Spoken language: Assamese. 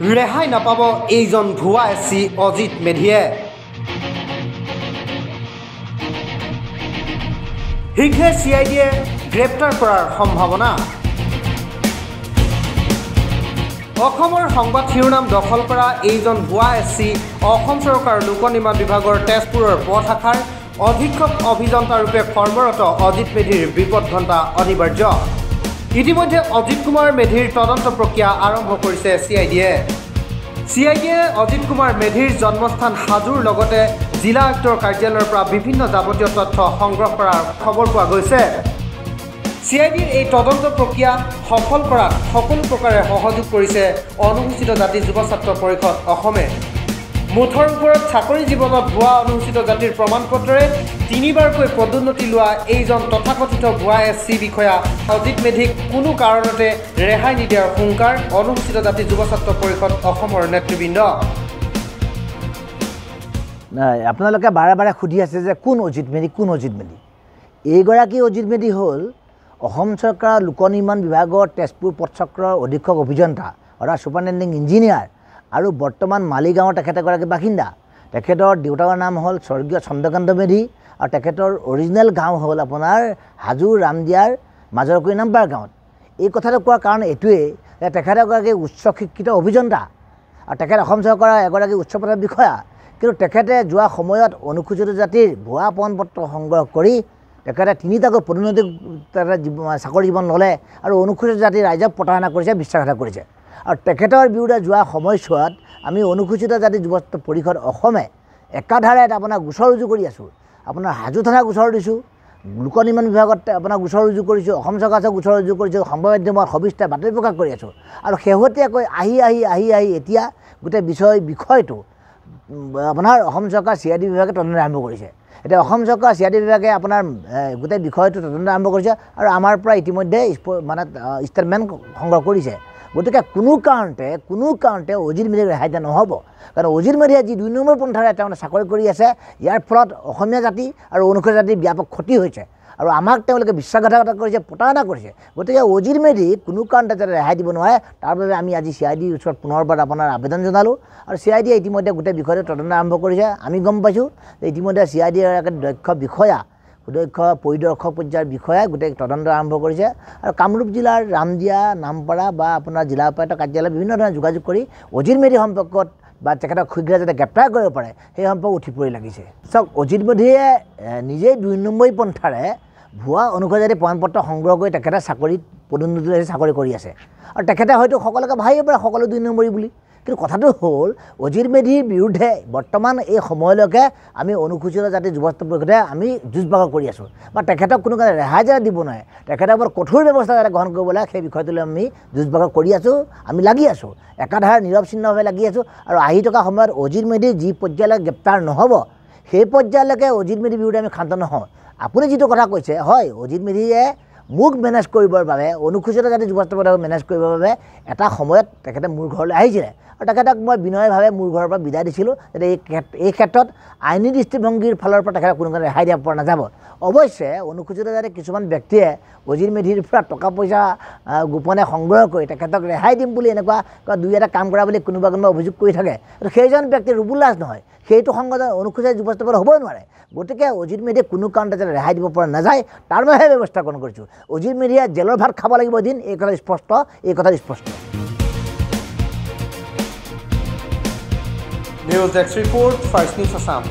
ৰেহাই নাপাব এইজন ভুৱা এছচি অজিত মেধিয়ে। শীঘ্ৰে CIDয়ে গ্ৰেপ্তাৰ কৰাৰ সম্ভাৱনা। অসমৰ সংবাদ শিৰোনাম দখল কৰা এইজন ভুৱা এছচি অসম চৰকাৰৰ লোক নিৰ্মাণ বিভাগৰ তেজপুৰৰ প শাখাৰ অধীক্ষক অভিযন্তা ৰূপে কৰ্মৰত অজিত মেধিৰ বিপদ ঘণ্টা অনিবাৰ্য। ইতিমধ্যে অজিত কুমাৰ মেধিৰ তদন্ত প্ৰক্ৰিয়া আৰম্ভ কৰিছে CIDয়ে। CIDয়ে অজিত কুমাৰ মেধিৰ জন্মস্থান হাজোৰ লগতে জিলা আয়ুক্তৰ কাৰ্যালয়ৰ পৰা বিভিন্ন যাৱতীয় তথ্য সংগ্ৰহ কৰাৰ খবৰ পোৱা গৈছে। CIDৰ এই তদন্ত প্ৰক্ৰিয়া সফল কৰাত সকলো প্ৰকাৰে সহযোগ কৰিছে অনুসূচিত জাতি যুৱ ছাত্ৰ পৰিষদ অসমে। মুঠৰ ওপৰত চাকৰি জীৱনত ভুৱা অনুসূচিত জাতিৰ প্ৰমাণপত্ৰৰে 3বাৰকৈ পদোন্নতি লোৱা এইজন তথাকথিত ভুৱা এছচি বিষয়া অজিত মেধিক কোনো কাৰণতে ৰেহাই নিদিয়াৰ হুংকাৰ অনুসূচিত জাতি যুৱ ছাত্ৰ পৰিষদ অসমৰ নেতৃবৃন্দ। আপোনালোকে বাৰে বাৰে সুধি আছে যে কোন অজিত মেধি, কোন অজিত মেধি। এইগৰাকী অজিত মেধি হ'ল অসম চৰকাৰৰ লোক নিৰ্মাণ বিভাগৰ তেজপুৰ পথচক্ৰৰ অধীক্ষক অভিযন্তা অৰ্থাৎ ছুপাৰিনটেণ্ডিং ইঞ্জিনিয়াৰ আৰু বৰ্তমান মালিগাঁৱৰ তেখেত এগৰাকী বাসিন্দা। তেখেতৰ দেউতাকৰ নাম হ'ল স্বৰ্গীয় চন্দ্ৰকান্ত মেধি আৰু তেখেতৰ অৰিজিনেল গাঁও হ'ল আপোনাৰ হাজো ৰামদিয়াৰ মাজৰকুৰি নাম্বাৰ গাঁৱত। এই কথাটো কোৱাৰ কাৰণ এইটোৱেই যে তেখেত এগৰাকী উচ্চ শিক্ষিত অভিযন্তা আৰু তেখেত অসম চৰকাৰৰ এগৰাকী উচ্চ পদৰ বিষয়া। কিন্তু তেখেতে যোৱা সময়ত অনুসূচিত জাতিৰ ভুৱা প্ৰমাণপত্ৰ সংগ্ৰহ কৰি তেখেতে 3টাকৈ পদোন্নতি চাকৰি জীৱন ল'লে আৰু অনুসূচিত জাতিৰ ৰাইজক প্ৰতাৰণা কৰিছে, বিশ্বাসঘাতক কৰিছে। আৰু তেখেতৰ বিৰুদ্ধে যোৱা সময়ছোৱাত আমি অনুসূচিত জাতি যুৱ ছাত্ৰ পৰিষদ অসমে একাধাৰে আপোনাৰ গোচৰ ৰুজু কৰি আছোঁ। আপোনাৰ হাজো থানা গোচৰ দিছোঁ, লোক নিৰ্মাণ বিভাগত আপোনাৰ গোচৰ ৰুজু কৰিছোঁ, অসম চৰকাৰৰ গোচৰ ৰুজু কৰিছোঁ, সংবাদ মাধ্যমত সবিস্তাৰ বাতৰি প্ৰকাশ কৰি আছোঁ। আৰু শেহতীয়াকৈ আহি এতিয়া গোটেই বিষয়টো আপোনাৰ অসম চৰকাৰ CID বিভাগে তদন্ত আৰম্ভ কৰিছে। এতিয়া অসম চৰকাৰ CID বিভাগে আপোনাৰ গোটেই বিষয়টো তদন্ত আৰম্ভ কৰিছে আৰু আমাৰ পৰা ইতিমধ্যে ষ্টেটমেণ্ট সংগ্ৰহ কৰিছে। গতিকে কোনো কাৰণতে অজিত মেধিক ৰেহাই দিয়া নহ'ব। কাৰণ অজিত মেধিয়ে যি 2 নম্বৰ পন্থাৰে তেওঁলোকে চাকৰি কৰি আছে, ইয়াৰ ফলত অসমীয়া জাতি আৰু অনুসূচিত জাতিৰ ব্যাপক ক্ষতি হৈছে আৰু আমাক তেওঁলোকে বিশ্বাসঘাতকতা কৰিছে, প্ৰতাৰণা কৰিছে। গতিকে অজিত মেধিক কোনো কাৰণতে যাতে ৰেহাই দিব নোৱাৰে তাৰ বাবে আমি আজি CIDৰ ওচৰত পুনৰবাৰ আপোনাৰ আবেদন জনালোঁ আৰু CIDয়ে ইতিমধ্যে গোটেই বিষয়টো তদন্ত আৰম্ভ কৰিছে। আমি গম পাইছোঁ যে ইতিমধ্যে CIDৰ দক্ষ বিষয়া, সুদক্ষ পৰিদৰ্শক পৰ্যায়ৰ বিষয়াই গোটেই তদন্ত আৰম্ভ কৰিছে আৰু কামৰূপ জিলাৰ ৰামদিয়া, নামপাৰা বা আপোনাৰ জিলা উপায়ুক্ত কাৰ্যালয় বিভিন্ন ধৰণে যোগাযোগ কৰি অজিত মেধি সম্পৰ্কত বা তেখেতক শীঘ্ৰে যাতে গ্ৰেপ্তাৰ কৰিব পাৰে সেই সম্পৰ্কে উঠি পৰি লাগিছে। চাওক, অজিত মেধিয়ে নিজেই 2 নম্বৰী পন্থাৰে ভুৱা অনুসূচিত জাতিৰ প্ৰমাণপত্ৰ সংগ্ৰহ কৰি তেখেতে চাকৰিত পদোন্নতি লৈ চাকৰি কৰি আছে আৰু তেখেতে হয়তো সকলোকে ভাবিব পাৰে সকলো 2 নম্বৰী বুলি। কিন্তু কথাটো হ'ল অজিত মেধিৰ বিৰুদ্ধে বৰ্তমান এই সময়লৈকে আমি অনুসূচিত জাতিৰ যুৱ ছাত্ৰ পৰিষদে আমি যুঁজ বাগৰ কৰি আছোঁ বা তেখেতক কোনো কাৰণে ৰেহাই যাতে দিব নোৱাৰে, তেখেতৰ ওপৰত কঠোৰ ব্যৱস্থা যাতে গ্ৰহণ কৰিব লাগে সেই বিষয়টোলৈ আমি যুঁজ বাগৰ কৰি আছোঁ, আমি লাগি আছোঁ, একাধাৰে নিৰৱচ্ছিন্নভাৱে লাগি আছোঁ। আৰু আহি থকা সময়ত অজিত মেধি যি পৰ্যায়লৈকে গ্ৰেপ্তাৰ নহ'ব সেই পৰ্যায়লৈকে অজিত মেধিৰ বিৰুদ্ধে আমি ক্ষান্ত নহওঁ। আপুনি যিটো কথা কৈছে, হয়, অজিত মেধিয়ে মোক মেনেজ কৰিবৰ বাবে, অনুসূচিত জাতি যুৱ ছাত্ৰ পৰিষদক মেনেজ কৰিবৰ বাবে এটা সময়ত তেখেতে মোৰ ঘৰলৈ আহিছিলে আৰু তেখেতক মই বিনয়ভাৱে মোৰ ঘৰৰ পৰা বিদায় দিছিলোঁ যাতে এই ক্ষেত্ৰত আইনী দৃষ্টিভংগীৰ ফালৰ পৰা তেখেতক কোনো কাৰণে ৰেহাই দিব পৰা নাযাব। অৱশ্যে অনুসূচিত জাতিৰ কিছুমান ব্যক্তিয়ে অজিত মেধিৰ পৰা টকা পইচা গোপনে সংগ্ৰহ কৰি তেখেতক ৰেহাই দিম বুলি এনেকুৱা 2-এটা কাম কৰা বুলি কোনোবা অভিযোগ কৰি থাকে। সেইজন ব্যক্তি ৰুবুল লাজ নহয়, সেইটো সংগঠন অনুসূচিত যুৱ ছাত্ৰ পৰিষদ হ'বই নোৱাৰে। গতিকে অজিত মেধিয়ে কোনো কাৰণতে যাতে ৰেহাই দিব পৰা নাযায় তাৰ বাবেহে ব্যৱস্থা গ্ৰহণ কৰিছোঁ। অজিত মেধিয়ে জেলৰ ভাত খাব লাগিব এদিন, এই কথা স্পষ্ট। News desk report, first news Assam.